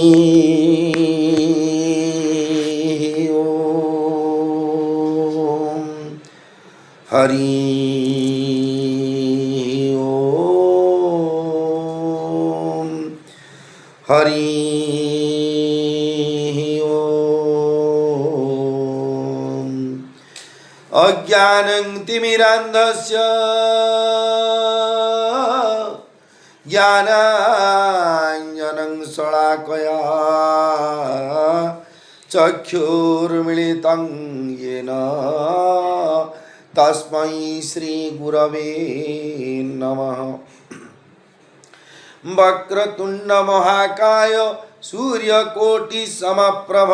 ओम हरि ओम हरि ओम अज्ञानं तिमिरान्धस्य ज्ञानाञ्जनं शलाकया चक्षुर्मिलितं येन तस्मै श्रीगुरवे नमः। वक्रतुण्ड महाकाय सूर्यकोटिसमप्रभ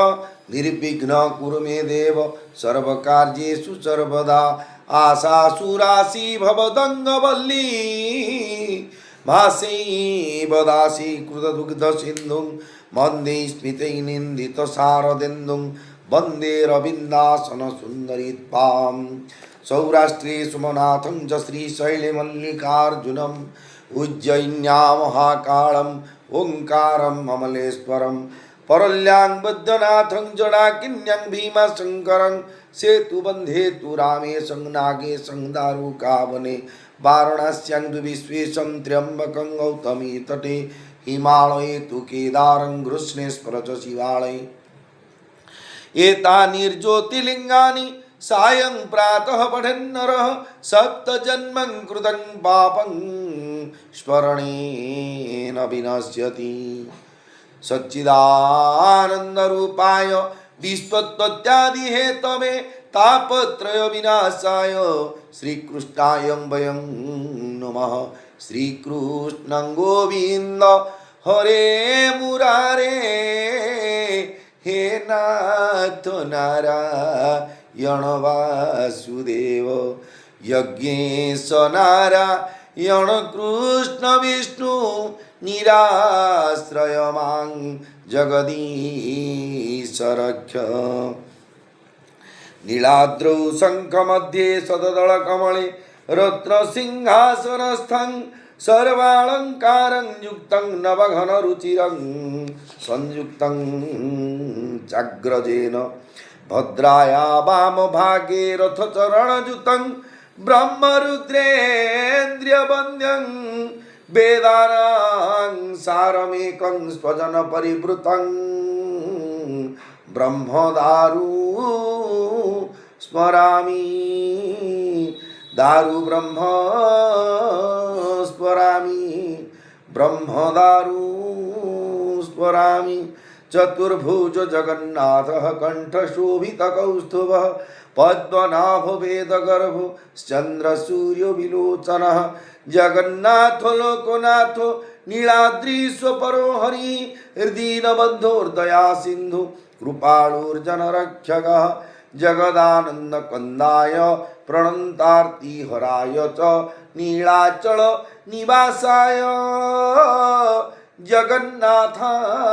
निर्विघ्न कुरु मे देव सर्वकार्येषु सर्वदा। आशासुरासि भवदङ्गवल्ली भासै वदासि कृतदुग्धसिन्धुं वन्दे स्मितैर्निन्दितशारदेन्दुं वन्दे रविन्दासनसुन्दरीत्वां। सौराष्ट्रे सोमनाथं च श्रीशैलमल्लिकार्जुनम् उज्जयिन्यां महाकालं ओङ्कारं अमलेश्वरं परल्यां बद्धनाथं जडाकिन्यं भीमाशङ्करं सेतुबन्धे तु रामेशं नागेशं दारुकावने वाराणस्यां तु विश्वेशं त्र्यम्बकं गौतमी तटे हिमालये तु केदारं कृष्णेश्वर च शिवालये। एतानि ज्योतिर्लिङ्गानि सायं प्रातः पठन्नरः सप्तजन्मं कृतं पापं स्मरणेन विनश्यति। सच्चिदानन्दरूपाय विश्वोत्पत्त्यादिहेतवे तापत्रय विनाशाय श्रीकृष्णाय वयं नमः। श्रीकृष्णं गोविन्द हरे मुरारे हे नाथ नारायण वासुदेव यज्ञेश नारायण कृष्ण विष्णु निराश्रय मां जगदीश रक्ष। नीलाद्रौ शङ्खमध्ये सददलकमले रत्नसिंहासनस्थं सर्वालङ्कारं युक्तं नवघनरुचिरं संयुक्तं चाग्रजेन भद्राया वामभागे रथचरणयुतं ब्रह्मरुद्रेन्द्रियवन्द्यं वेदानां सारमेकं स्वजनपरिवृतं ब्रह्मदारु स्मरामि दारु ब्रह्म स्मरामि ब्रह्मदारु स्मरामि। चतुर्भुज जगन्नाथः कण्ठशोभितकौस्तुभः पद्मनाभो वेदगर्भो चन्द्रसूर्यविलोचनः जगन्नाथो लोकनाथो नीलाद्रीश्वपरो हरि दीनबन्धोर्दया सिन्धु कृपालुर्जनरक्षकः जगदानन्दकन्दाय प्रणन्तार्तिहराय च नीलाचल निवासाय जगन्नाथाय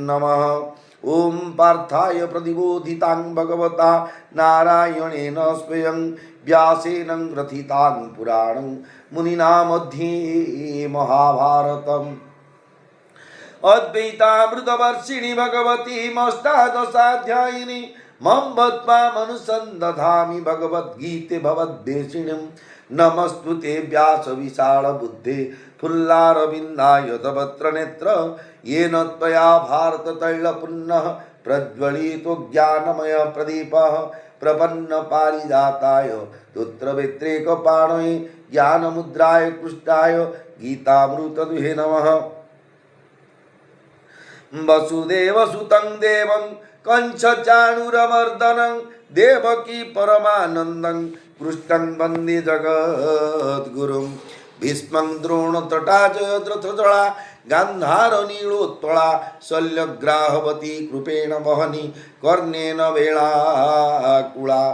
नमः। ओम पार्थाय प्रतिबोधितां भगवता नारायणेन स्वयं व्यासेन ग्रथितां पुराणं मुनिना मध्ये महाभारतम्। अद्वैतामृतवर्षिणि भगवती अष्टादशाध्यायिनी मम मनुसन्दधामि भगवद्गीते भवद्देशिणीं। नमस्तुते व्यास विशाल बुद्धे फुल्लारविन्दाय तवत्र नेत्र येन त्वया भारत तैलपुन्नः प्रज्वलितो ज्ञानमय प्रदीपः प्रपन्न पारिजाताय तुत्रवित्रेकपाणये ज्ञानमुद्राय कृष्णाय गीतामृतदुहे नमः। वसुदेवसुतं देवं कंसचाणूरमर्दनं देवकी परमानन्दं कृष्णं वन्दे जगद्गुरुं। भीष्मं द्रोणतटा जयद्रथजला गान्धारनीलोत्पला शल्यग्राहवती कृपेण वहनी कर्णेन वेलाकुला।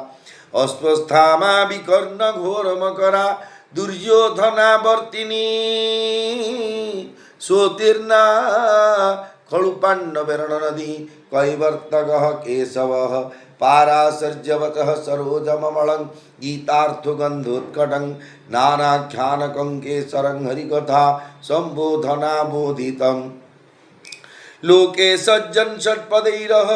अश्वस्थामा विकर्णघोरमकरा दुर्योधनावर्तिनी सोतीर्णा खलु पाण्डवेरण नदी कैवर्तकः केशवः पाराशर्यवतः सरोजममलं गीतार्थगन्धोत्कटं नानाख्यानकं केसरं हरिकथा सम्बोधनाबोधितम् लोके सज्जन षट्पदैरः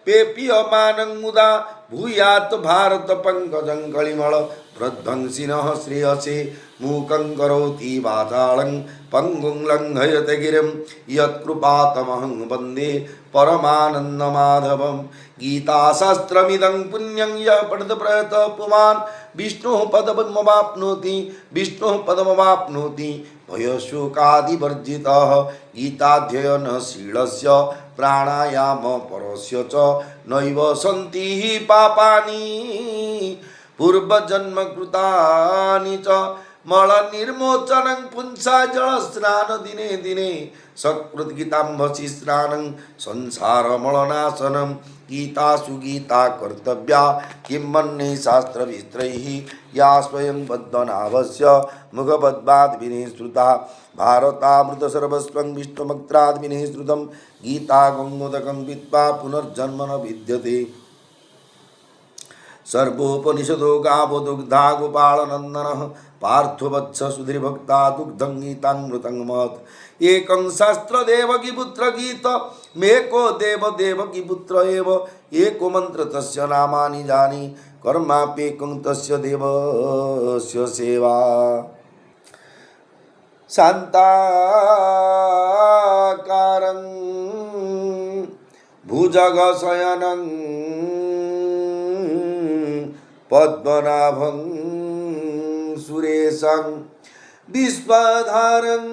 पेप्यमानं मुदा भूयात् भारत पंकजं कलिमल प्रध्वंसिनः श्रेयसे मूकं करोति वाचालं पंगुं लङ्घयते गिरिं यत्कृपातमहं वन्दे परमानन्दमाधवं गीताशास्त्रमिदं पुण्यं यः पठति प्रयतः पुमान् विष्णुः पदमवाप्नोति भयशोकादिवर्जितः गीताध्ययनशीलस्य प्राणायामपरस्य च नैव सन्ति हि पापानि पूर्वजन्मकृतानि च मलनिर्मोचनं पुंसा जलस्नान दिने दिने सकृद्गीताम्भसि स्नानं संसारमलनाशनं गीतासु गीता कर्तव्या किं मन्ये शास्त्रविस्त्रैः या स्वयं बद्धनाभस्य मुखपद्माद्विने श्रुता भारतामृतसर्वस्वं विष्णुमक्त्राद्विने श्रुतं गीता गङ्गोदकं विद्वा पुनर्जन्म न विद्यते सर्वोपनिषदो गावो दुग्धा गोपालनन्दनः पार्थो वत्स सुधीर्भक्ता दुग्धं गीतामृतं महत् एकं शास्त्र देवकी पुत्र गीत मेको देव देवकी पुत्र एव एको मंत्र तस्य नामानि जानी कर्माप्येकं तस्य देवस्य सेवा शान्ताकारं भुजगशयनं पद्मनाभं सुरेशं विश्वधारं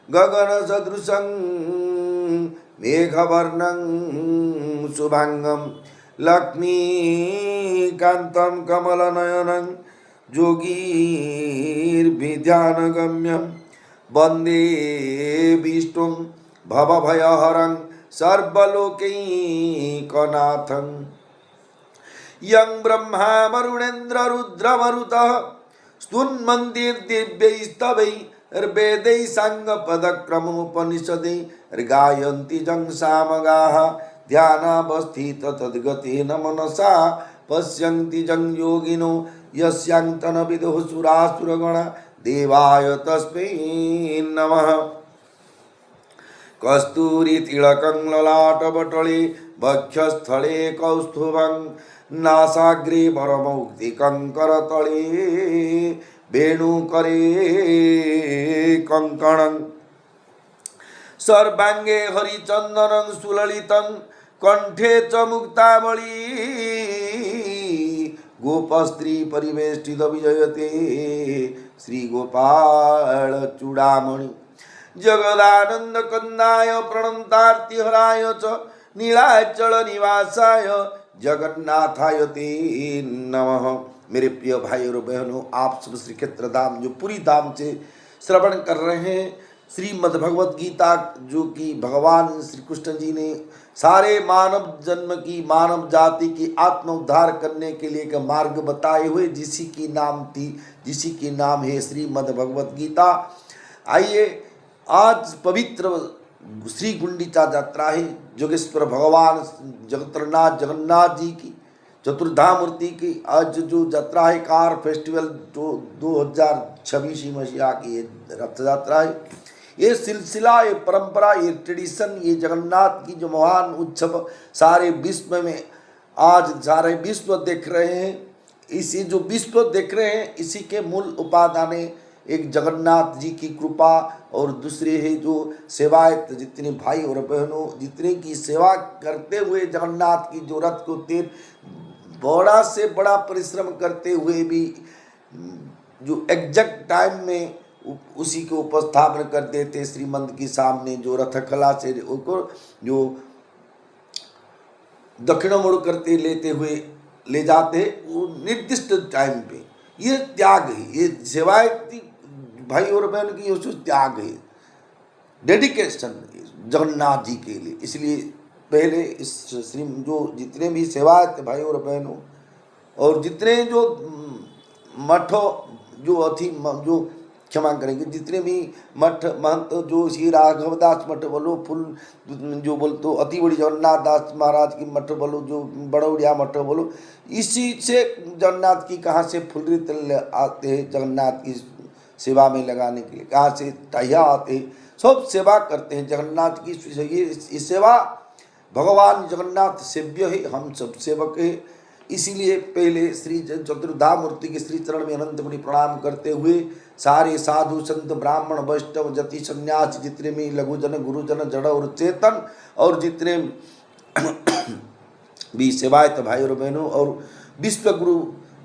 गगनसदृशं मेघवर्णं शुभांगं लक्ष्मीकान्तं कमलनयनं योगीर्भिध्यानगम्यं वन्दे विष्णुं भवभयहरं सर्वलोकैकनाथं यं ब्रह्मा वरुणेन्द्र रुद्रमरुतः स्तुन्मन्दिर्दिव्यैस्तवैर्वेदैः साङ्गपदक्रमोपनिषदैः गायन्ति जं सामगाः ध्यानावस्थित तद्गतेन मनसा पश्यन्ति जं योगिनो यस्यान्तन विदुः सुरासुरगणा देवाय तस्मै नमः कस्तूरितिलकं ललाटपटले वक्षस्थले कौस्तुभं नासाग्रे परमौक्तिकं करतले वेणुकरे कङ्कणं सर्वाङ्गे हरिचन्दनं सुललितं कंठे च मुक्तावली गोपस्त्री परिवेष्टित विजयते श्री गोपाल चूड़ामणि जगदानंद कंदाय प्रणतार्तिहराय च नीलाचल निवासाय जगन्नाथाय ते नमः। मेरे प्रिय भाई और बहनों, आप सब श्री क्षेत्र धाम जो पूरी धाम से श्रवण कर रहे हैं श्रीमद् भगवत गीता, जो कि भगवान श्री कृष्ण जी ने सारे मानव जन्म की मानव जाति की आत्म उद्धार करने के लिए एक मार्ग बताए हुए, जिसी की नाम है श्रीमद् भगवत गीता। आइए, आज पवित्र श्री गुंडीचा यात्रा है। जोगेश्वर भगवान जगन्नाथ जी की चतुर्धा मूर्ति की आज जो यात्रा है, कार फेस्टिवल जो 2026 मसीहा की रथ यात्रा है। ये सिलसिला, ये परंपरा, ये ट्रेडिशन, ये जगन्नाथ की जो महान उत्सव सारे विश्व में आज सारे विश्व देख रहे हैं। इसी जो विश्व देख रहे हैं, इसी के मूल उपादान है एक जगन्नाथ जी की कृपा, और दूसरे है जो सेवायत जितने भाई और बहनों जितने की सेवा करते हुए जगन्नाथ की जो रथ को तेल बड़ा से बड़ा परिश्रम करते हुए भी जो एग्जैक्ट टाइम में उसी को उपस्थापन कर देते श्रीमंत के सामने, जो रथकला से उनको जो दक्षिण मोड़ करते लेते हुए ले जाते वो निर्दिष्ट टाइम पे। ये त्याग है, ये सेवायती भाई और बहन की ये त्याग है, डेडिकेशन जगन्नाथ जी के लिए। इसलिए पहले इस श्री जो जितने भी सेवायत भाई और बहनों और जितने जो मठों जो अथी जो क्षमा करेंगे। जितने भी मठ महंत जो श्री राघवदास मठ बोलो, फुल जो बोल तो अति बड़ी जगन्नाथ दास महाराज की मठ बोलो, जो बड़ौड़िया मठ बोलो, इसी से जगन्नाथ की कहाँ से फुलरी तेल आते हैं जगन्नाथ की सेवा में लगाने के लिए, कहाँ से टाइया आते हैं, सब सेवा करते हैं जगन्नाथ की। ये सेवा भगवान जगन्नाथ सेव्य है, हम सब सेवक है। इसीलिए पहले श्री चतुर्धा मूर्ति के श्री चरण में अनंत गुणी प्रणाम करते हुए सारे साधु संत ब्राह्मण वैष्णव जति संन्यास जितने में लघुजन गुरुजन जड़ और चेतन और जितने भी सेवायत भाई और बहनों और विश्व गुरु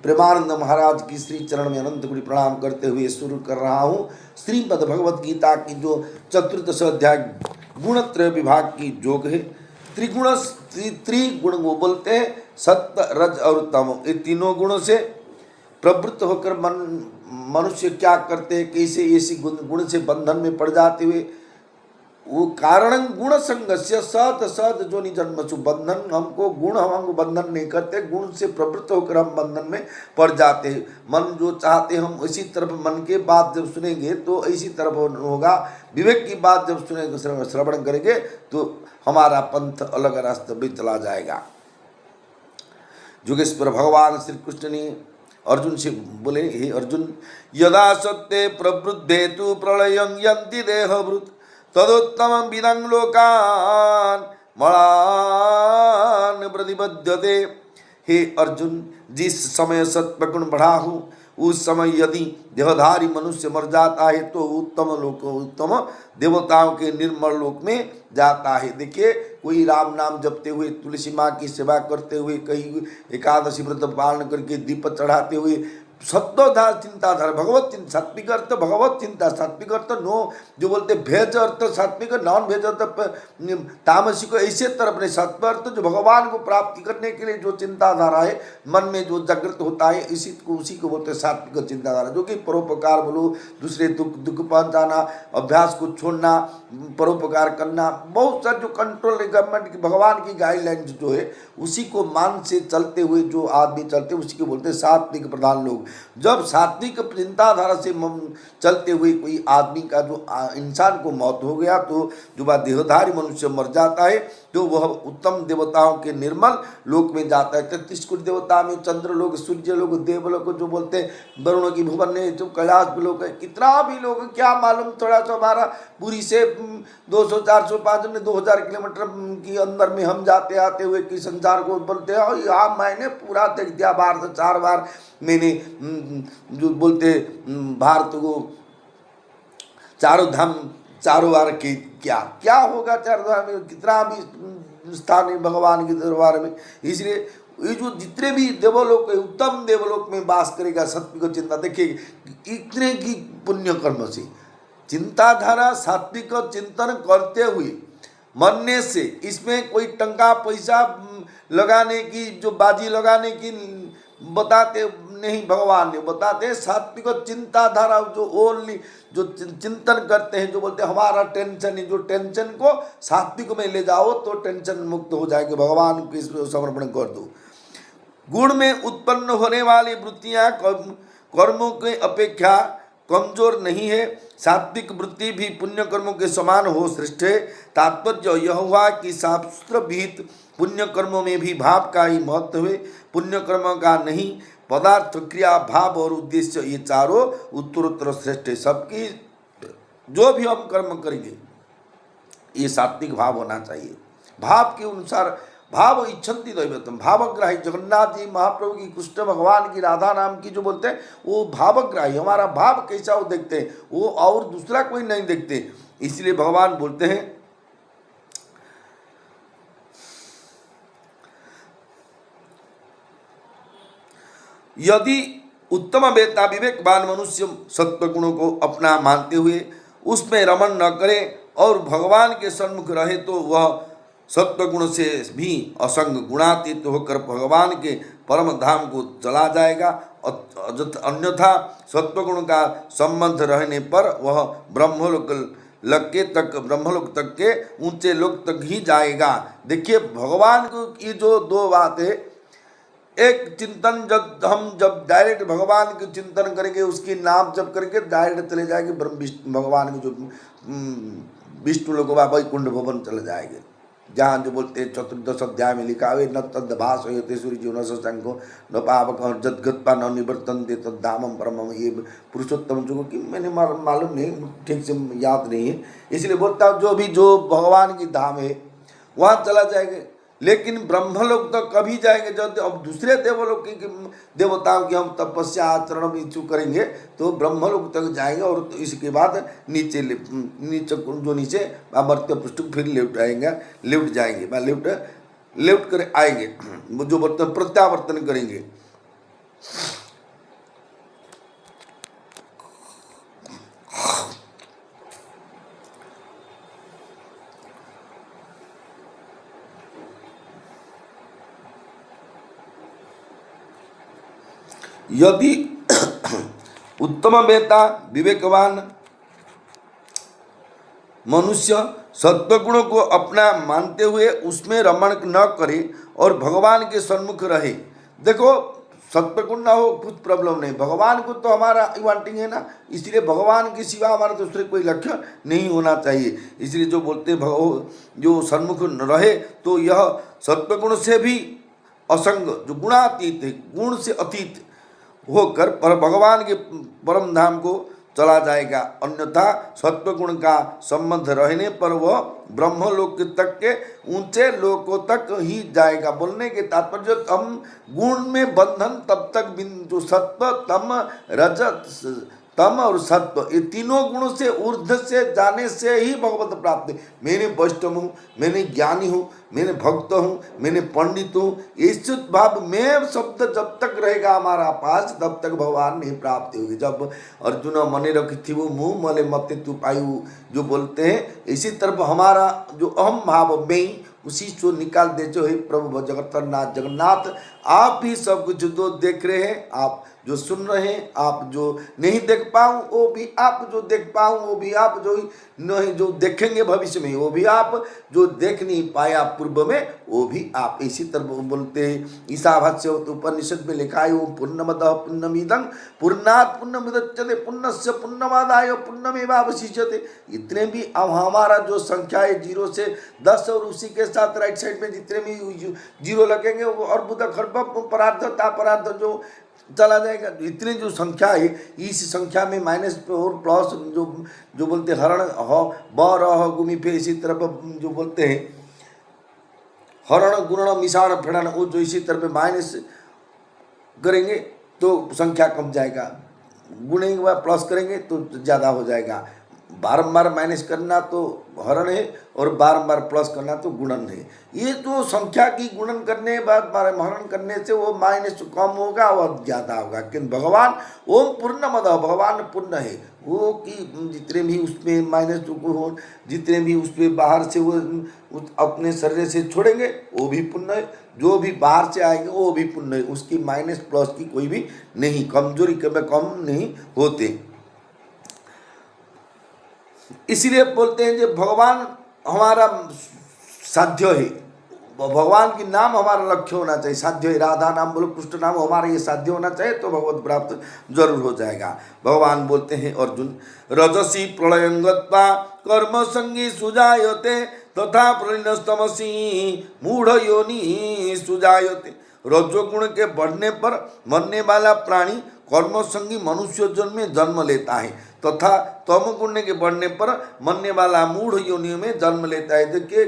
प्रेमानंद महाराज की श्री चरण में अनंत गुणी प्रणाम करते हुए शुरू कर रहा हूँ श्रीमद् भगवद गीता की जो चतुर्दश अध्याय गुणत्रय विभाग की योग है। त्रिगुण वो बोलते हैं, सत्य रज और तम, ये तीनों गुणों से प्रवृत्त होकर मनुष्य क्या करते हैं, कैसे ऐसी गुण से बंधन में पड़ जाते हुए वो कारण गुण संगस्य सत सत जो निजन्मसु बंधन, हमको गुण हमको बंधन नहीं करते, गुण से प्रवृत्त होकर हम बंधन में पड़ जाते हैं। मन जो चाहते हम इसी तरफ मन के बात जब सुनेंगे तो इसी तरफ होगा, विवेक की बात जब सुनेंगे श्रवण करेंगे तो हमारा पंथ अलग रास्ते में चला जाएगा। जोगेश्वर भगवान श्री कृष्ण ने अर्जुन से बोले, हे अर्जुन, यदा सत्ते प्रवृद्धेतु प्रलयं यन्ति देहभृत् तदोत्तमं विदं लोकान् मलान् प्रतिपद्यते। हे अर्जुन, जिस समय सत्वगुण बढ़ा हूँ उस समय यदि देहधारी मनुष्य मर जाता है तो उत्तम लोक, उत्तम देवताओं के निर्मल लोक में जाता है। देखिए, कोई राम नाम जपते हुए, तुलसी माँ की सेवा करते हुए, कहीं एकादशी व्रत पालन करके दीप चढ़ाते हुए, सत्वधार चिंताधार भगवत चिंता, सात्विक अर्थ भगवत चिंता, सात्विक अर्थ नो जो बोलते भेज अर्थ सात्विक, नॉन भेज अर्थ तामसिक, ऐसे तरफ नहीं, सत्व अर्थ जो भगवान को प्राप्ति करने के लिए जो चिंताधारा है मन में जो जागृत होता है उसी को बोलते सात्विक चिंताधारा, जो कि परोपकार बोलो, दूसरे दुख पहुंचाना, अभ्यास को छोड़ना, परोपकार करना, बहुत सारे जो कंट्रोल गवर्नमेंट की भगवान की गाइडलाइंस जो है उसी को मान से चलते हुए जो आदमी चलते उसी को बोलते सात्विक प्रधान लोग। जब सात्विक चिंताधारा से चलते हुए कोई आदमी का जो इंसान को मौत हो गया तो जो वह देहधारी मनुष्य मर जाता है तो वह उत्तम देवताओं के निर्मल लोक में जाता है। 33 कोटि देवता में चंद्र लोग, सूर्य लोग, देवलोक जो बोलते हैं, वरुण की भुवन ने जो कैलाश लोग है, कितना भी लोग क्या मालूम, थोड़ा सा हमारा पूरी से 200 400 500 2000 किलोमीटर के अंदर में हम जाते आते हुए कि संसार को बोलते हैं यहाँ मैंने पूरा देख दिया, बार से 4 बार मैंने जो बोलते भारत को चारों धाम 4 बार की क्या होगा 4 धाम में, कितना भी स्थान है भगवान के दरबार में। इसलिए ये जो जितने भी देवलोक है उत्तम देवलोक में वास करेगा सात्विक चिंता। देखिए इतने की पुण्य कर्म से चिंताधारा सात्विक चिंतन करते हुए मरने से, इसमें कोई टंका पैसा लगाने की जो बाजी लगाने की बताते नहीं, भगवान ने बताते सात्विक चिंताधारा जो ओनली जो चिंतन करते हैं, जो बोलते हैं हमारा टेंशन है, जो टेंशन को सात्विक में ले जाओ तो टेंशन मुक्त हो जाएगी, भगवान को इसमें समर्पण कर दो। गुण में उत्पन्न होने वाली वृत्तियां कर्मों के अपेक्षा कमजोर नहीं है, सात्विक वृत्ति भी पुण्य कर्मों के समान हो श्रेष्ठ है। तात्पर्य यह हुआ कि शास्त्र विहित पुण्य कर्मों में भी भाव का ही महत्व है, पुण्य कर्म का नहीं। पदार्थ क्रिया भाव और उद्देश्य ये चारों उत्तरोत्तर श्रेष्ठ है। सबकी जो भी हम कर्म करेंगे ये सात्विक भाव होना चाहिए, भाव के अनुसार। भाव इच्छन्ति दैवतम, भावग्राही जगन्नाथ जी महाप्रभु की, कृष्ण भगवान की, राधा नाम की जो बोलते हैं वो भावग्राही, हमारा भाव कैसा वो देखते हैं, वो और दूसरा कोई नहीं देखते। इसलिए भगवान बोलते हैं यदि उत्तम वेत्ता विवेकवान मनुष्य सत्व गुणों को अपना मानते हुए उसमें रमण न करे और भगवान के सन्मुख रहे तो वह सत्वगुण से भी असंग गुणातीत होकर भगवान के परम धाम को चला जाएगा। अन्यथा सत्वगुण का संबंध रहने पर वह ब्रह्मलोक तक के ऊंचे लोक तक ही जाएगा। देखिए भगवान को ये जो 2 बात है, एक चिंतन जब डायरेक्ट भगवान के चिंतन करेंगे, उसकी नाम जब करेंगे, डायरेक्ट चले जाएंगे ब्रह्म विष्णु भगवान के जो विष्णु लोक वैकुंठ भवन चले जाएंगे, जहाँ जो बोलते हैं 14 अध्याय में लिखा हुआ न तद्भास होते सूर्य जीव न शंको न पावक जदगत्पा न निवर्तनते तद्धामम परमम, ये पुरुषोत्तम जो कि मैंने मालूम नहीं, ठीक से याद नहीं है, इसलिए बोलता हूँ जो भी जो भगवान की धाम है वहाँ चला जाएंगे। लेकिन ब्रह्मलोक तो कभी जाएंगे जब अब दूसरे देवलोक की देवताओं की हम तपस्या आचरण इच्छुक करेंगे तो ब्रह्मलोक तक जाएंगे, और तो इसके बाद नीचे जो नीचे मर्त्य पृष्ठ फिर लिफ्ट जाएंगे, लिफ्ट कर आएंगे, जो बर्तन प्रत्यावर्तन करेंगे। यदि उत्तम वेता विवेकवान मनुष्य सत्वगुण को अपना मानते हुए उसमें रमण न करे और भगवान के सन्मुख रहे। देखो सत्वगुण ना हो कुछ प्रॉब्लम नहीं, भगवान को तो हमारा वांटिंग है ना, इसलिए भगवान के सिवा हमारा दूसरे कोई लक्ष्य नहीं होना चाहिए। इसलिए जो बोलते जो सन्मुख रहे तो यह सत्वगुण से भी असंग, जो गुणातीत है, गुण से अतीत होकर पर भगवान के परम धाम को चला जाएगा। अन्यथा सत्वगुण का संबंध रहने पर वह ब्रह्मलोक तक के ऊंचे लोकों तक ही जाएगा। बोलने के तात्पर्य हम गुण में बंधन तब तक जो सत्व तम रजत तम और सत्व ये तीनों गुणों से ऊर्ध्व से जाने से ही भगवत प्राप्ति। मैंने वैष्णव हूँ, मैंने ज्ञानी हूँ, मैंने भक्त हूँ, मैंने पंडित हूँ, इस भाव में शब्द जब तक रहेगा हमारा पास तब तक भगवान नहीं प्राप्ति होगी। जब अर्जुन मने रखी थी वो मुँह मले मते तू पायु जो बोलते हैं, इसी तरफ हमारा जो अहम भाव में उसी को निकाल दे जो है प्रभु जगन्नाथ। जगन्नाथ आप ही सब कुछ जो देख रहे हैं, आप जो सुन रहे हैं, आप जो नहीं देख पाऊँ वो भी आप, जो देख पाऊँ वो भी आप, जो नहीं जो देखेंगे भविष्य में वो भी आप, जो देख नहीं पाया पूर्व में वो भी आप। इसी तरह बोलते हैं ईशावास्य उपनिषद में लिखा है वो पूर्णमदः पूर्णमिदं पूर्णात् पूर्णमुदच्यते पूर्णस्य पूर्णमादाय पूर्णमेवावशिष्यते। इतने भी अब हमारा जो संख्या है 0 से 10 और उसी के साथ राइट साइड में जितने भी 0 लगेंगे वो अर्बुद खर्ब परार्थ तापरार्थ जो चला जाएगा। इतनी जो संख्या है इस संख्या में माइनस और प्लस जो बोलते हरण ह ब र गुमी पे, इसी तरफ जो बोलते हैं हरण गुणन मिशाण फेड़न वो जो इसी तरफ माइनस करेंगे तो संख्या कम जाएगा, गुणेंगे व प्लस करेंगे तो ज़्यादा हो जाएगा। बारंबार माइनस करना तो हरण है और बारंबार प्लस करना तो गुणन है। ये जो संख्या की गुणन करने के बाद हरण करने से वो माइनस कम होगा और ज़्यादा होगा। किंतु भगवान ओम पूर्णमद, भगवान पूर्ण है वो कि जितने भी उसमें माइनस हो, जितने भी उसमें बाहर से वो अपने शरीर से छोड़ेंगे वो भी पुण्य है, जो भी बाहर से आएंगे वो भी पुण्य है। उसकी माइनस प्लस की कोई भी नहीं, कमजोरी कम नहीं होते। इसीलिए बोलते हैं जो भगवान हमारा साध्य है, भगवान की नाम हमारा लक्ष्य होना चाहिए। साध्य है, राधा नाम बोलो, कृष्ण नाम हमारा ये साध्य होना चाहिए तो भगवत प्राप्त जरूर हो जाएगा। भगवान बोलते हैं अर्जुन रजसी प्रलयंगत्वा कर्म संगी सुजायते तथा प्रलीनस्तमसी मूढ़ योनि सुजायते। रजोगुण के बढ़ने पर मरने वाला प्राणी कर्म संगी मनुष्य जन्म में जन्म लेता है तथा तम गुण के बढ़ने पर मरने वाला मूढ़ योनियों में जन्म लेता है। देखिए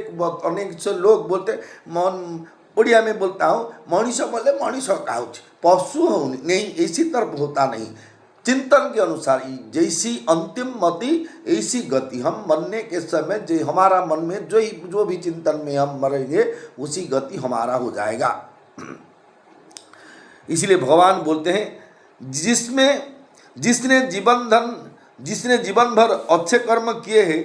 अनेक से लोग बोलते मन ओडिया में बोलता हूँ मनीष बोले मनीष का पशु हो नहीं, इसी तरफ होता नहीं। चिंतन के अनुसार जैसी अंतिम मति ऐसी गति, हम मरने के समय जो हमारा मन में जो भी चिंतन में हम मरेंगे उसी गति हमारा हो जाएगा। इसलिए भगवान बोलते हैं जिसने जीवन भर अच्छे कर्म किए हैं,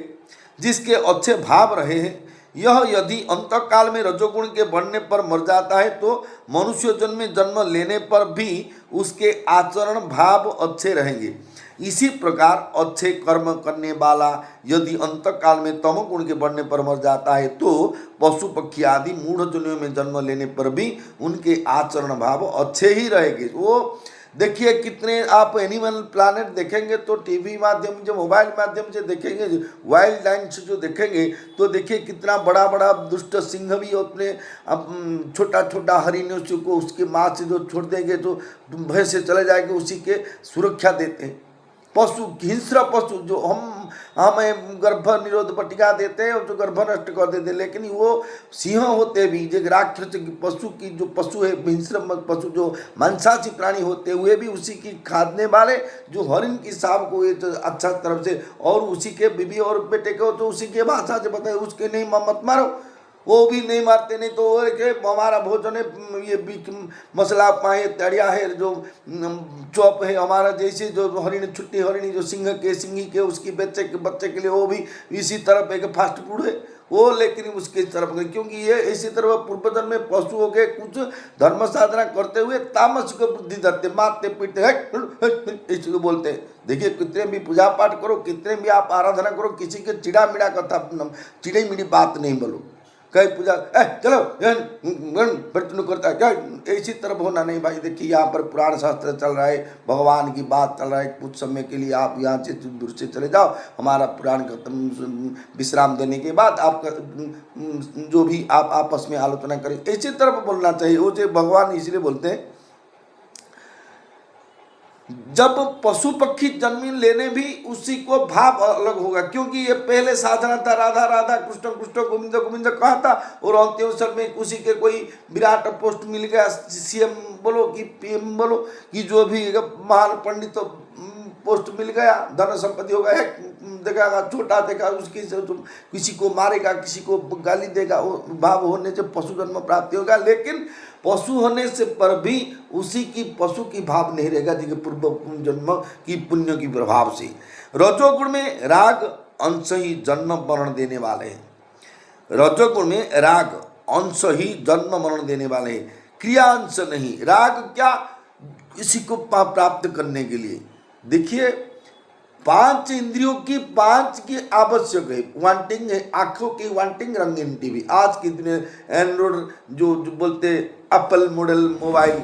जिसके अच्छे भाव रहे हैं, यह यदि अंतकाल में रजोगुण के बढ़ने पर मर जाता है तो मनुष्य जन्म में जन्म लेने पर भी उसके आचरण भाव अच्छे रहेंगे। इसी प्रकार अच्छे कर्म करने वाला यदि अंत काल में तमोगुण के बढ़ने पर मर जाता है तो पशु पक्षी आदि मूढ़ जन्मों में जन्म लेने पर भी उनके आचरण भाव अच्छे ही रहेंगे। वो देखिए कितने आप एनिमल प्लानेट देखेंगे तो टीवी माध्यम से, मोबाइल माध्यम से देखेंगे, वाइल्ड लाइफ से जो देखेंगे तो देखिए कितना बड़ा बड़ा दुष्ट सिंह भी अपने छोटा छोटा हरिणों को उसके माँ से जो छोड़ देंगे तो भय से चले जाएंगे, उसी के सुरक्षा देते हैं। पशु हिंस्र पशु जो हमें गर्भ निरोध पट्टिका देते हैं और जो गर्भ नष्ट कर देते हैं, लेकिन वो सिंह होते भी जो राक्षस पशु की जो पशु है हिंस्र पशु जो मांसाहारी प्राणी होते हुए भी उसी की खाने वाले जो हरिण की सांप को ये तो अच्छा तरफ से और उसी के बीबी और बेटे को तो उसी के भाषा से बताए उसके नहीं मत मारो, वो भी नहीं मारते, नहीं तो वो के हमारा भोजन है ये मसला पाए तड़िया है जो चौप है हमारा, जैसे जो हरिण छुट्टी हरिणी जो सिंगी के उसकी बच्चे के लिए वो भी इसी तरफ एक फास्ट फूड है वो, लेकिन उसके तरफ क्योंकि ये इसी तरह पूर्वजन में पशुओं के कुछ धर्म साधना करते हुए तामस को बुद्धि धरते, मारते पीटते हैं इसको बोलते हैं। देखिए कितने भी पूजा पाठ करो, कितने भी आप आराधना करो, किसी के चिड़ा मिड़ा कथा चिड़ी मिड़ी बात नहीं बोलो, कहीं पूजा चलो प्रयत्न करता है क्या, इसी तरफ होना नहीं भाई। देखिए यहाँ पर पुराण शास्त्र चल रहा है, भगवान की बात चल रहा है, कुछ समय के लिए आप यहाँ से दूर से चले जाओ, हमारा पुराण खत्म विश्राम देने के बाद आपका जो भी आप आपस में आलोचना करें, इसी तरफ बोलना चाहिए। वो जो भगवान इसलिए बोलते हैं जब पशु पक्षी जन्म लेने भी उसी को भाव अलग होगा, क्योंकि ये पहले साधना था राधा राधा कृष्ण कृष्ण गोविंद गोविंद कहा था और अंतिम अवसर में उसी के कोई विराट पोस्ट मिल गया, सीएम बोलो कि पीएम बोलो कि जो भी महान पंडित तो पोस्ट मिल गया, धन संपत्ति होगा, देखेगा छोटा देखा उसकी किसी को मारेगा किसी को गाली देगा, वो भाव होने से पशु जन्म प्राप्ति होगा। लेकिन पशु होने से पर भी उसी की पशु की भाव नहीं रहेगा जिसके पूर्व जन्म की पुण्य की प्रभाव से। रजोगुण में राग अंश ही जन्म मरण देने वाले हैं, रजोगुण में राग अंश ही जन्म मरण देने वाले हैं, क्रिया अंश नहीं। राग क्या, किसी को प्राप्त करने के लिए देखिए पांच इंद्रियों की पांच की आवश्यक है, वांटिंग है, आंखों की वांटिंग, रंगीन टीवी, आज के दिन एंड्रॉइड जो बोलते एप्पल मॉडल मोबाइल,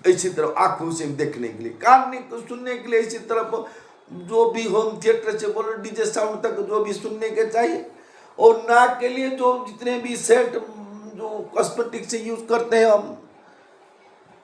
इसी तरह आंखों से देखने के लिए, कान को सुनने के लिए, इसी तरह जो भी होम थिएटर से बोलो डीजे साउंड तक जो भी सुनने के चाहिए, और नाक के लिए जो जितने भी सेट जो कॉस्मेटिक से यूज करते हैं हम,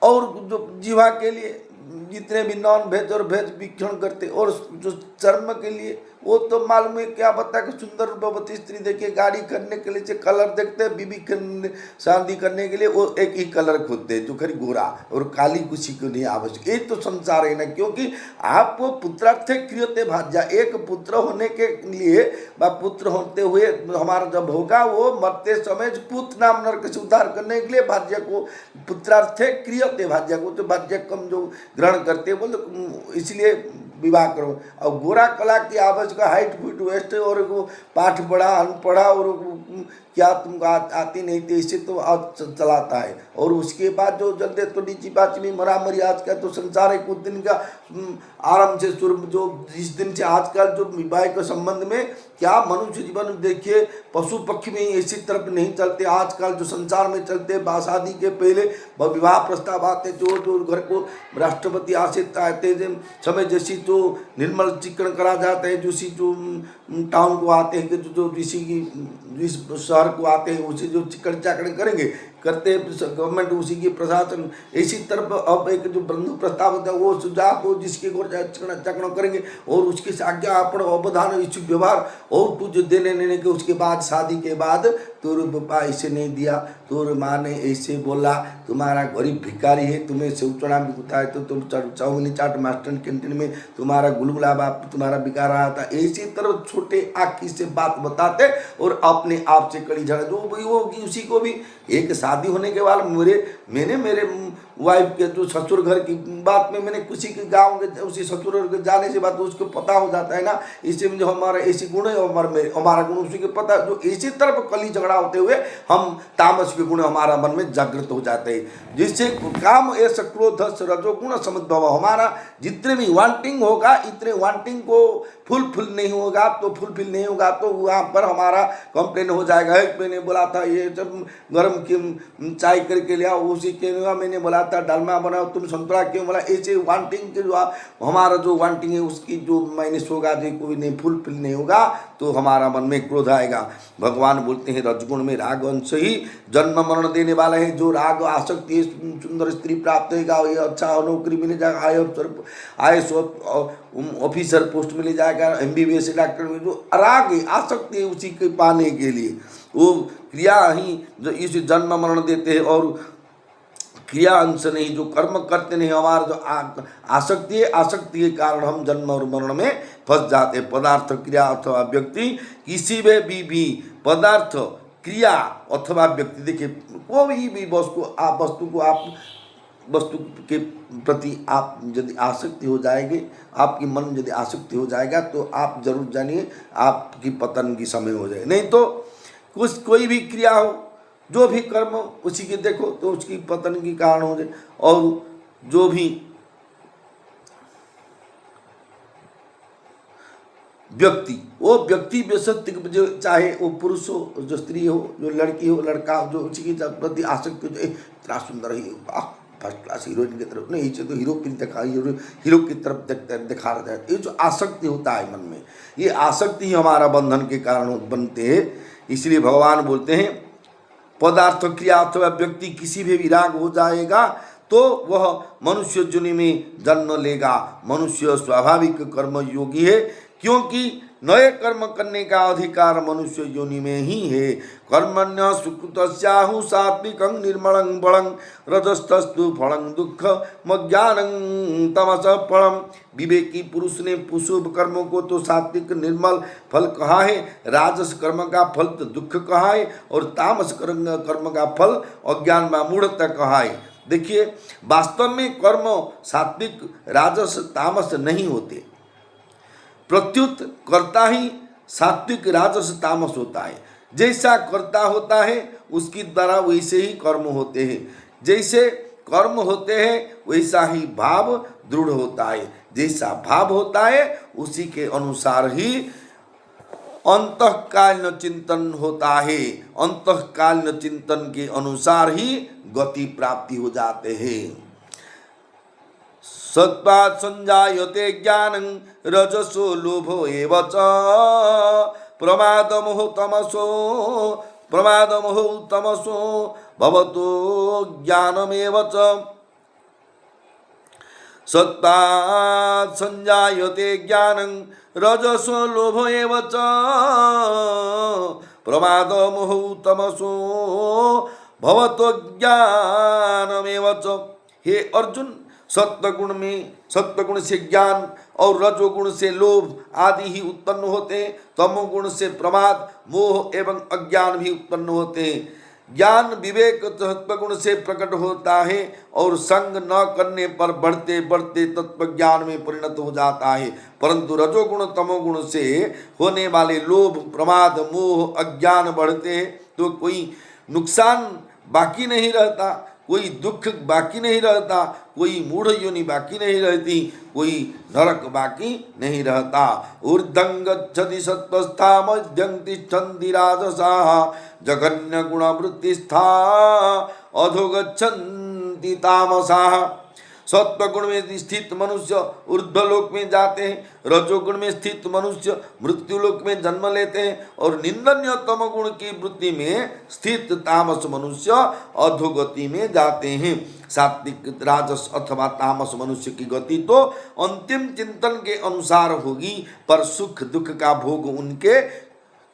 और जो जीवा के लिए जितने भी नॉन वेज और वेज भक्षण करते, और जो चर्म के लिए वो तो मालूम है क्या बता कि सुंदर रूपवती स्त्री देखिए गाड़ी करने के लिए कलर देखते हैं, बीबी शादी करने के लिए वो एक ही कलर खोजते हैं जो खरी गोरा और काली किसी को नहीं आवश्यक। ये तो संसार है ना, क्योंकि आप पुत्रार्थ क्रियते भाज्या, एक पुत्र होने के लिए व पुत्र होते हुए हमारा जब होगा वो मरते समय पुत्र नाम नरक से उद्धार करने के लिए भाज्य को पुत्रार्थ क्रियते भाज्य को, तो भाज्य कम जो ग्रहण करते हैं बोले इसलिए विवाह करो। और गोरा कला की आवश्यक हाइट फुट वेस्ट और वो पाठ पढ़ा अनपढ़ा और क्या तुमको आती नहीं थी इससे तो आज चलाता है, और उसके बाद जो जल्दी तो नीची बात में मरामरी आज का तो संसार है कुछ दिन का आराम से शुरू जो जिस दिन से आजकल जो विवाह के संबंध में क्या मनुष्य जीवन देखिए पशु पक्षी में इसी तरफ नहीं चलते, आजकल जो संसार में चलते शादी के पहले विवाह प्रस्ताव आते जो घर को राष्ट्रपति आशित आते समय जैसी जो निर्मल चिकन करा जाता है, जैसी जो टाउन को आते हैं जो किसी की जिस शहर को आते हैं उसे जो चिकन चाकड़ करेंगे करते गवर्नमेंट उसी की प्रशासन, इसी तरफ अब एक जो बंधु प्रस्ताव होता है वो सुझाव को जिसके चकड़ करेंगे और उसकी आज्ञा अपन अवधान इच्छुक व्यवहार और कुछ देने लेने के उसके बाद शादी के बाद तोर पापा ऐसे नहीं दिया, तोर माँ ने ऐसे बोला, तुम्हारा गरीब भिखारी है, तुम्हें सेवचना बिकता है तो तुम चाउमीन चाट मास्टर कैंटीन में तुम्हारा गुलगुला बाप तुम्हारा बिका रहा था, इसी तरह छोटे आँखी से बात बताते और अपने आप से कड़ी झगड़ा जो भी होगी उसी को भी। एक शादी होने के बाद मेरे वाइफ के जो ससुर घर की बात में मैंने किसी के गांव के उसी ससुर घर के जाने से बात उसको पता हो जाता है ना। इसी में जो हमारा ऐसी गुण है हमारा गुण उसी के पता, जो इसी तरफ कली झगड़ा होते हुए हम तामस के गुण हमारा मन में जागृत हो जाते हैं। जिससे काम ऐसा क्रोध रजोगुण समुद्भव, हमारा जितने भी वांटिंग होगा इतने वांटिंग को फुलफिल नहीं होगा तो वहाँ पर हमारा कंप्लेन हो जाएगा। मैंने बोला था ये जब गर्म की चाय करके लिया, उसी के लिए मैंने बोला था डालमा बनाओ, तुम संतरा क्यों बोला। ऐसे वांटिंग के जो हमारा जो वांटिंग है उसकी जो माइनस होगा, जो कोई नहीं फुलफिल नहीं होगा तो हमारा मन में क्रोध आएगा। भगवान बोलते हैं रजगुण में राग अंश ही जन्म मरण देने वाला है। जो राग आसक्ति सुंदर स्त्री प्राप्त होगा, ये अच्छा नौकरी मिल जाएगा, IAS ऑफिसर पोस्ट मिल जाएगा, MBBS डॉक्टर में, जो राग आसक्ति है उसी के पाने के लिए वो क्रिया ही जो इस जन्म मरण देते हैं। और क्रिया अंश नहीं, जो कर्म करते नहीं, हमारा जो आसक्ति है, आसक्ति के कारण हम जन्म और मरण में फंस जाते हैं। पदार्थ क्रिया अथवा व्यक्ति किसी में भी पदार्थ क्रिया अथवा व्यक्ति, देखिए कोई भी वस्तु के प्रति आप यदि आसक्ति हो जाएगी, आपकी मन यदि आसक्ति हो जाएगा तो आप जरूर जानिए आपकी पतन की समय हो जाए। नहीं तो कोई भी क्रिया हो, जो भी कर्म उसी के देखो तो उसकी पतन की कारण हो जाए। और जो भी व्यक्ति, वो व्यक्ति बेशक जो चाहे वो पुरुष हो, जो स्त्री हो, जो लड़की हो, लड़का हो, जो उसी के प्रति आसक्ति हो, इतना सुंदर ही फर्स्ट क्लास हीरोइन की तरफ नहीं, तो हीरो की हीरो की तरफ दिखा रहा है। ये जो आसक्ति होता है मन में, ये आसक्ति ही हमारा बंधन के कारण बनते हैं। इसलिए भगवान बोलते हैं पदार्थ क्रिया अथवा व्यक्ति किसी भी विराग हो जाएगा तो वह मनुष्य योनि में जन्म लेगा। मनुष्य स्वाभाविक कर्म योगी है, क्योंकि नए कर्म करने का अधिकार मनुष्य योनि में ही है। कर्मण्य सुकृतस्याहु सात्विकं निर्मलं बलं रजस्तस्तु फलं दुख मज्ञानं तमस फलम। विवेकी पुरुष ने शुभ कर्मों को तो सात्विक निर्मल फल कहा है, राजस कर्म का फल तो दुख कहा है, और तामस कर्म का फल अज्ञान व मूढ़ता कहा है। देखिए वास्तव में कर्म सात्विक राजस तामस नहीं होते, प्रत्युत कर्ता ही सात्विक राजस तामस होता है। जैसा कर्ता होता है उसकी द्वारा वैसे ही कर्म होते हैं, जैसे कर्म होते हैं वैसा ही भाव दृढ़ होता है, जैसा भाव होता है उसी के अनुसार ही अंतःकालीन चिंतन होता है, अंतःकालीन चिंतन के अनुसार ही गति प्राप्ति हो जाते हैं। सत्पात् संजायते ज्ञानं रजसो लोभो एव च प्रमादमोह तमसो भवतो ज्ञानमेव च। सत्पात् संजायते ज्ञानं रजसो लोभो एव च प्रमादमोह तमसो भवतो ज्ञानमेव च। हे अर्जुन, सत्वगुण से ज्ञान और रजोगुण से लोभ आदि ही उत्पन्न होते हैं। तमोगुण से प्रमाद मोह एवं अज्ञान भी उत्पन्न होते हैं। ज्ञान विवेक सत्वगुण से प्रकट होता है और संग न करने पर बढ़ते बढ़ते तत्व ज्ञान में परिणत हो जाता है। परंतु रजोगुण तमोगुण से होने वाले लोभ प्रमाद मोह अज्ञान बढ़ते हैं तो कोई नुकसान बाकी नहीं रहता, कोई दुख बाकी नहीं रहता, कोई मूढ़ योनि बाकी नहीं रहती, कोई नरक बाकी नहीं रहता। ऊर्ध्वं गच्छति सत्त्वस्था मध्यं तिष्ठन्ति राजसाः जघन्य गुणवृत्तिस्था अधो गच्छन्ति तामसाः। सत्वगुण में स्थित मनुष्य ऊर्ध्वलोक में जाते हैं, रजोगुण में स्थित मनुष्य मृत्युलोक में जन्म लेते हैं, और निंदनीय तमगुण की वृत्ति में स्थित तामस मनुष्य अधोगति में जाते हैं। सात्विक राजस अथवा तामस मनुष्य की गति तो अंतिम चिंतन के अनुसार होगी, पर सुख दुख का भोग उनके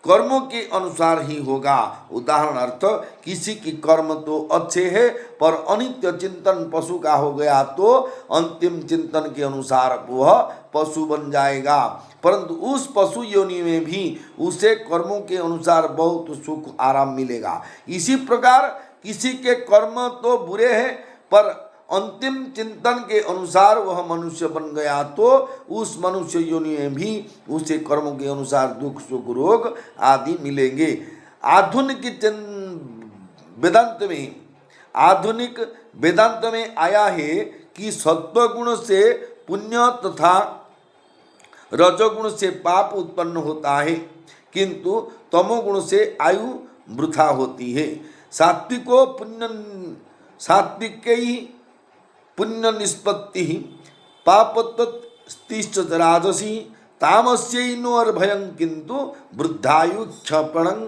कर्मों के अनुसार ही होगा। उदाहरणार्थ किसी की कर्म तो अच्छे है पर अनित्य चिंतन पशु का हो गया तो अंतिम चिंतन के अनुसार वह पशु बन जाएगा, परंतु उस पशु योनि में भी उसे कर्मों के अनुसार बहुत सुख आराम मिलेगा। इसी प्रकार किसी के कर्म तो बुरे हैं पर अंतिम चिंतन के अनुसार वह मनुष्य बन गया तो उस मनुष्य योनि में भी उसे कर्मों के अनुसार दुख सुख रोग आदि मिलेंगे। आधुनिक वेदांत में आया है कि सत्वगुण से पुण्य तथा रजोगुण से पाप उत्पन्न होता है, किंतु तमोगुण से आयु वृथा होती है। सात्विक पुण्य निष्पत्ति पापत्तिश्च राजसी तामस्यैनोर्भयं किंतु वृद्धायु क्षपणं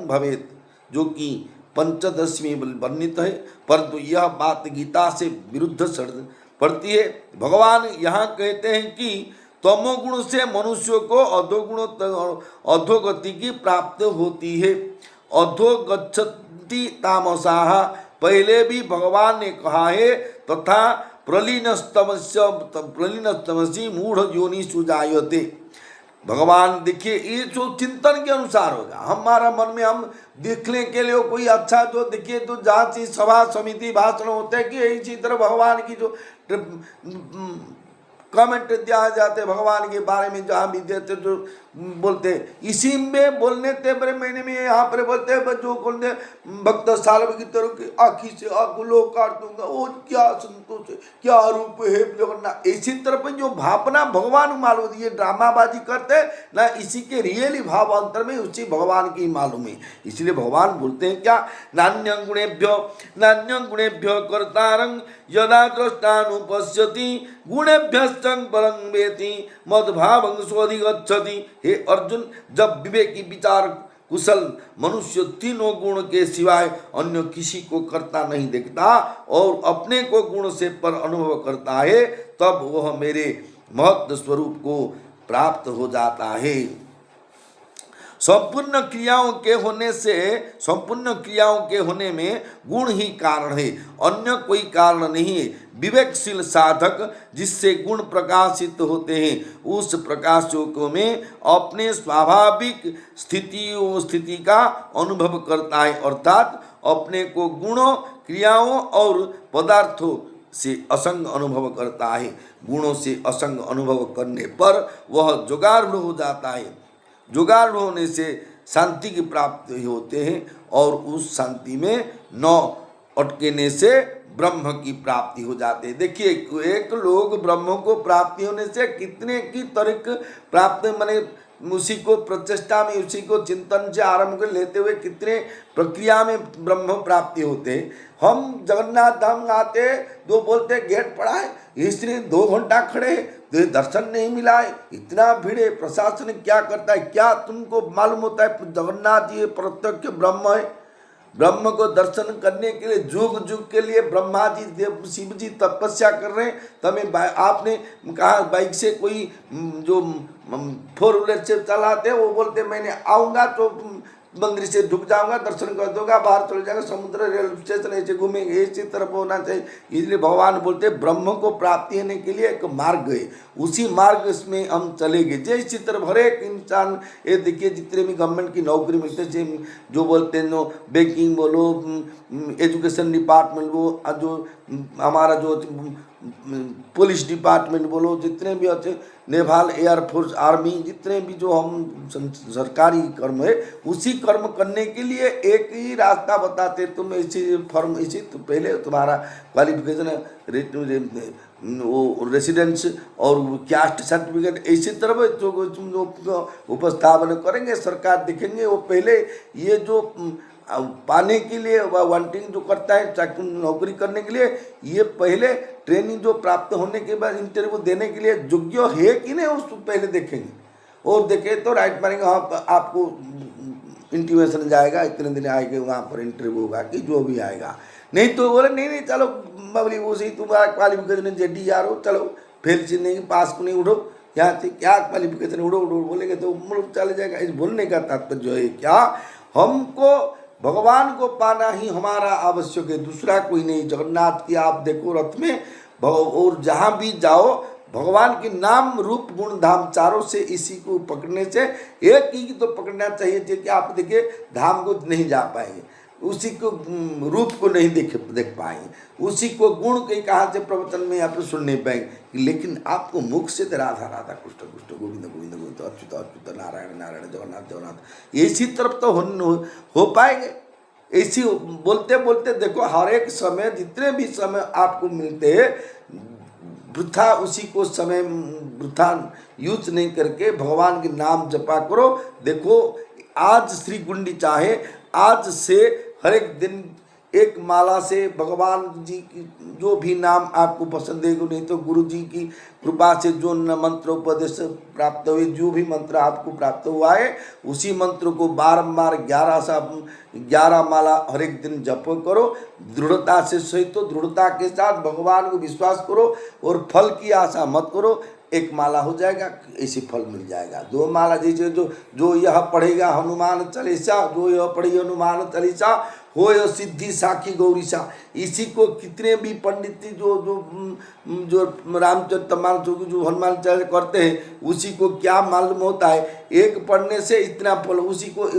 भवेत्, जो कि पंचदश में वर्णित है, परंतु यह बात गीता से विरुद्ध पड़ती है। भगवान यहाँ कहते हैं कि तमोगुण से मनुष्य को अधोगति की प्राप्ति होती है। अधोगच्छति तामसाः, पहले भी भगवान ने कहा है, तथा प्रलीनस्तमसि मूढ़ योनिषु जायते। भगवान देखिए, ये जो चिंतन के अनुसार होगा, हमारा मन में हम देखने के लिए कोई अच्छा जो देखिए, तो जहाँ चीज सभा समिति भाषण होते हैं कि इसी तरह भगवान की जो कमेंट दिया जाते भगवान के बारे में, जहाँ भी देते जो बोलते इसी में बोलने ते बड़े महीने में यहाँ पर बोलते हैं जो बोलते भक्त साल की तरह की आँखी से आँखों काट दूंगा, वो क्या संतोष है, क्या रूप है जगन्नाथ। इसी तरह जो भावना भगवान मालूम, ये ड्रामाबाजी करते ना, इसी के रियली भाव अंतर में उसी भगवान की मालूम है। इसलिए भगवान बोलते हैं क्या, नान्यं गुणेभ्यो कर्तारं यदा द्रष्टानुपश्यति गुणेभ्यश्चं परं वेति मद्भावं स्वधिगच्छति। हे अर्जुन, जब विवेकी विचार कुशल मनुष्य तीनों गुण के सिवाय अन्य किसी को करता नहीं देखता और अपने को गुण से पर अनुभव करता है, तब वह मेरे महत्व स्वरूप को प्राप्त हो जाता है। संपूर्ण क्रियाओं के होने में गुण ही कारण है, अन्य कोई कारण नहीं है। विवेकशील साधक जिससे गुण प्रकाशित होते हैं, उस प्रकाशों में अपने स्वाभाविक स्थिति का अनुभव करता है, अर्थात अपने को गुणों, क्रियाओं और पदार्थों से असंग अनुभव करता है। गुणों से असंग अनुभव करने पर वह जोगारूढ़ हो जाता है। जोगारूढ़ होने से शांति की प्राप्ति होते हैं और उस शांति में न अटकने से ब्रह्म की प्राप्ति हो जाते हैं। देखिए, एक लोग ब्रह्म को प्राप्ति होने से कितने की तरीक प्राप्त, माने उसी को प्रचेष्टा में, उसी को चिंतन से आरंभ कर लेते हुए कितने प्रक्रिया में ब्रह्म प्राप्ति होते हैं। हम जगन्नाथ धाम आते, दो बोलते गेट पड़ा है, इसलिए 2 घंटा खड़े तो दर्शन नहीं मिला है, इतना भीड़ है, प्रशासन क्या करता है, क्या तुमको मालूम होता है जगन्नाथ जी प्रत्यक्ष ब्रह्म है। ब्रह्म को दर्शन करने के लिए जुग जुग के लिए ब्रह्मा जी, देव, शिव जी तपस्या कर रहे हैं। तमें आपने कहा बाइक से कोई जो 4 व्हीलर से चलाते हैं, वो बोलते मैंने आऊँगा तो मंदिर से ढुक जाऊंगा, दर्शन कर दूंगा, बाहर चले जाएगा, समुद्र रेलवे स्टेशन ऐसे घूमेंगे, इसी तरफ होना चाहिए। इसलिए भगवान बोलते ब्रह्म को प्राप्ति होने के लिए एक मार्ग है, उसी मार्ग में हम चलेंगे। जैसी तरफ हर एक इंसान, ये देखिए जितने भी गवर्नमेंट की नौकरी मिलते हैं, जो बोलते हैं नो बैंकिंग बोलो, एजुकेशन डिपार्टमेंट वो, जो हमारा जो पुलिस डिपार्टमेंट बोलो, जितने भी अच्छे नेवाल, एयरफोर्स, आर्मी, जितने भी जो हम सरकारी कर्म है, उसी कर्म करने के लिए एक ही रास्ता बताते, तुम इसी फॉर्म, इसी तो पहले तुम्हारा क्वालिफिकेशन, वो रेसिडेंस और कास्ट सर्टिफिकेट, इसी तरह जो उपस्थापन करेंगे, सरकार देखेंगे, वो पहले ये जो पाने के लिए वांटिंग जो करता है नौकरी करने के लिए, ये पहले ट्रेनिंग जो प्राप्त होने के बाद इंटरव्यू देने के लिए योग्य है कि नहीं, उसको पहले देखेंगे। और देखे तो राइट मारेंगे, हाँ आपको इंटीमेशन जाएगा, इतने दिन आएंगे, वहाँ पर इंटरव्यू होगा कि जो भी आएगा। नहीं तो बोले नहीं चलो बबली वो सही, तुम्हारा क्वालिफिकेशन JDR हो, चलो फेल से नहीं, पास को नहीं, उठो यहाँ से, क्या क्वालिफिकेशन, उड़ो बोलेंगे तो मुल्क चले जाएगा। इस बोलने का तात्पर्य है क्या, हमको भगवान को पाना ही हमारा आवश्यक है, दूसरा कोई नहीं। जगन्नाथ की आप देखो रथ में, और जहाँ भी जाओ भगवान के नाम रूप गुण धाम चारों से, इसी को पकड़ने से एक ही तो पकड़ना चाहिए, कि आप देखिए धाम को नहीं जा पाएंगे। उसी को रूप को नहीं देख पाएंगे, उसी को गुण के कहाँ से प्रवचन में आप सुन नहीं पाएंगे। लेकिन आपको मुख से तो राधा राधा कृष्ण कृष्ण गोविंद गोविंद गोविंद अच्युत अच्युत नारायण नारायण जगन्नाथ जगन्नाथ इसी तरफ तो हो पाएंगे। ऐसी बोलते बोलते देखो हर एक समय जितने भी समय आपको मिलते हैं वृथा उसी को समय वृथा यूज नहीं करके भगवान के नाम जपा करो। देखो आज श्री गुंडीचा है, आज से हर एक दिन एक माला से भगवान जी की जो भी नाम आपको पसंद है, नहीं तो गुरु जी की कृपा से जो मंत्र उपदेश प्राप्त हुए, जो भी मंत्र आपको प्राप्त हुआ है उसी मंत्र को बारंबार 11 माला हर एक दिन जप करो। दृढ़ता से सहित तो दृढ़ता के साथ भगवान को विश्वास करो और फल की आशा मत करो। एक माला हो जाएगा ऐसे फल मिल जाएगा। 2 माला जैसे जो यह पढ़ेगा हनुमान चालीसा, जो यह पढ़ेगा हनुमान चालीसा हो यह सिद्धि साखी गौरीसा। इसी को कितने भी पंडित जो रामचरितमानस जो हनुमान चालीसा करते हैं उसी को क्या मालूम होता है, एक पढ़ने से इतना फल, उसी को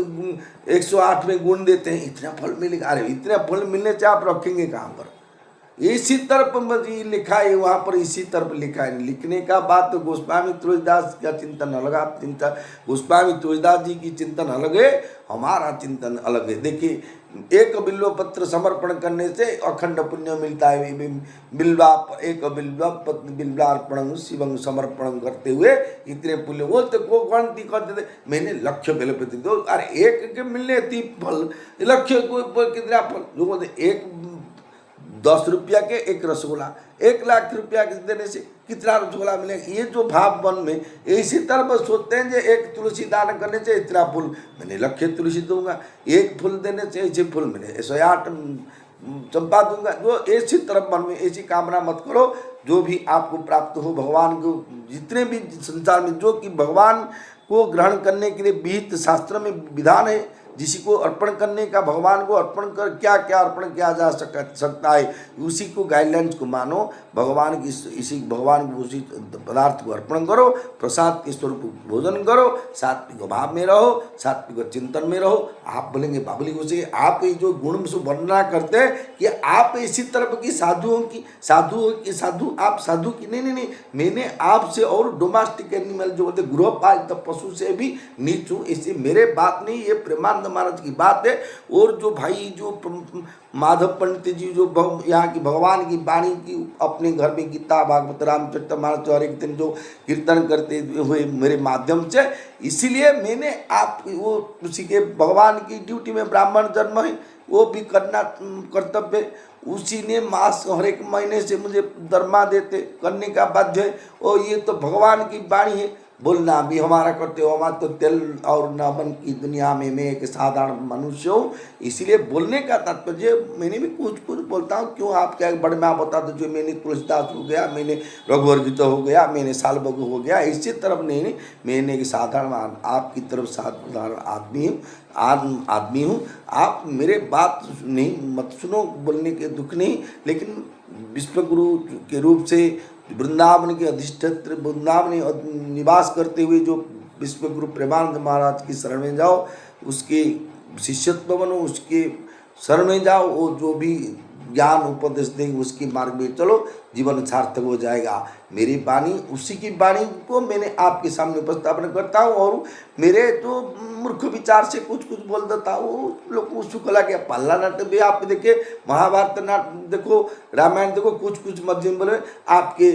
108 में गुण देते हैं, इतना फल मिलेगा। अरे इतना फल मिलने से आप रखेंगे कहाँ पर? इसी तरफ लिखा है, वहाँ पर इसी तरफ लिखा है। लिखने का बात तो गोस्वामी तुलसीदास का चिंतन अलग, आप चिंतन गोस्वामी तुलसीदास जी की चिंतन अलग है, हमारा चिंतन अलग है। देखिए एक बिल्व पत्र समर्पण करने से अखंड पुण्य मिलता है। बिल्वार्पण शिवं समर्पण करते हुए इतने पुण्य वो तो को गणती करते थे, मैंने लक्ष्य बेलपति दो। अरे एक के मिलने 3 फल, लक्ष्य को कितना फल, जो बोलते एक 10 रुपया के एक रसगुल्ला, 1 लाख रुपया के देने से कितना रसगुल्ला मिलेगा। ये जो भाव मन में इसी तरह सोचते हैं, जो एक तुलसी दान करने से इतना फूल, मैंने लक्ष्य तुलसी दूंगा, एक फूल देने से ऐसे फूल मैंने 108 चंपा दूंगा। जो ऐसी तरफ मन में ऐसी कामना मत करो। जो भी आपको प्राप्त हो भगवान को, जितने भी संसार में जो कि भगवान को ग्रहण करने के लिए विहित शास्त्र में विधान है, जिसी को अर्पण करने का, भगवान को अर्पण कर क्या क्या अर्पण किया जा सकता है उसी को गाइडलाइंस को मानो। भगवान की इसी भगवान को उसी पदार्थ को अर्पण करो, प्रसाद के स्वरूप भोजन करो, सात्विक भाव में रहो, सात्विक चिंतन में रहो। आप बोलेंगे बाबली हो से आप ये जो गुण से वर्णना करते हैं कि आप इसी तरफ की साधुओं की साधु आप साधु की नहीं, मैंने आपसे और डोमेस्टिक एनिमल जो बोलते गृहपालित पशु से भी नीच हूँ। इसे मेरे बात नहीं, ये प्रेमानंद महाराज की बात है। और जो भाई जो माधव पंडित जी जो यहाँ की भगवान की वाणी की अपने घर में गीता भागवत रामचरितमानस हर एक दिन जो कीर्तन करते हुए मेरे माध्यम से, इसीलिए मैंने आप वो उसी के भगवान की ड्यूटी में ब्राह्मण जन्म है वो भी करना कर्तव्य, उसी ने मास हर एक महीने से मुझे दरमा देते करने का बाध्य है। और ये तो भगवान की वाणी है, बोलना भी हमारा करते हो। हमारा तो तेल और नमन की दुनिया में मैं एक साधारण मनुष्य हूँ, इसलिए बोलने का तात्पर्य मैंने भी कुछ बोलता हूँ। क्यों आप क्या बड़े में आप बता दो जो मैंने तुलसीदास हो गया, मैंने रघुवर गीता हो गया, मैंने सालबगु हो गया, इसी तरफ नहीं, मैंने एक साधारण आपकी तरफ साधारण आदमी हूँ। आप मेरे बात नहीं मत सुनो, बोलने के दुख नहीं, लेकिन विश्वगुरु के रूप से वृंदावन के अधिष्ठात्र वृंदावन निवास करते हुए जो विश्वगुरु प्रेमानंद महाराज की शरण में जाओ, उसके शिष्यत्व बनो, उसके शरण में जाओ, वो जो भी ज्ञान उपदेश देंगे उसके मार्ग में चलो, जीवन सार्थक हो जाएगा। मेरी वाणी उसी की वाणी को मैंने आपके सामने उपस्थापन करता हूँ। और मेरे जो मूर्ख विचार से कुछ बोल देता हूँ, लोग को सुख लगे। पल्ला नाट्य भी आप देखे, महाभारत नाट्य देखो, रामायण देखो, कुछ मध्यम बोले आपके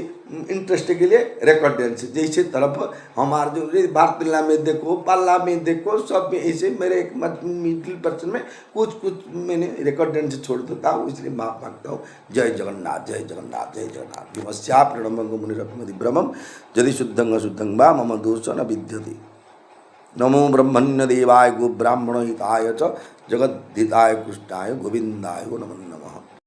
इंटरेस्ट के लिए रिकॉर्डेंस जैसे तरफ हमारे जो भारतीला में देखो, पल्ला में देखो, सब में ऐसे मेरे एक मिडिल पर्सन में कुछ मैंने रिकॉर्डेंस छोड़ देता हूँ, इसलिए माफ मांगता हूँ। जय जगन्नाथ जय जगन्नाथ जय जगन्नाथ। विमस्या प्रणमंग मुनिरत्मदि ब्रह्मम यदि शुद्धं अशुद्धं वा मम दोषो न विद्यते। नमो ब्रह्मण्य देवाय गो ब्राह्मण हिताय च जगद्धिताय कृष्णाय गोविंदाय नमो नमः।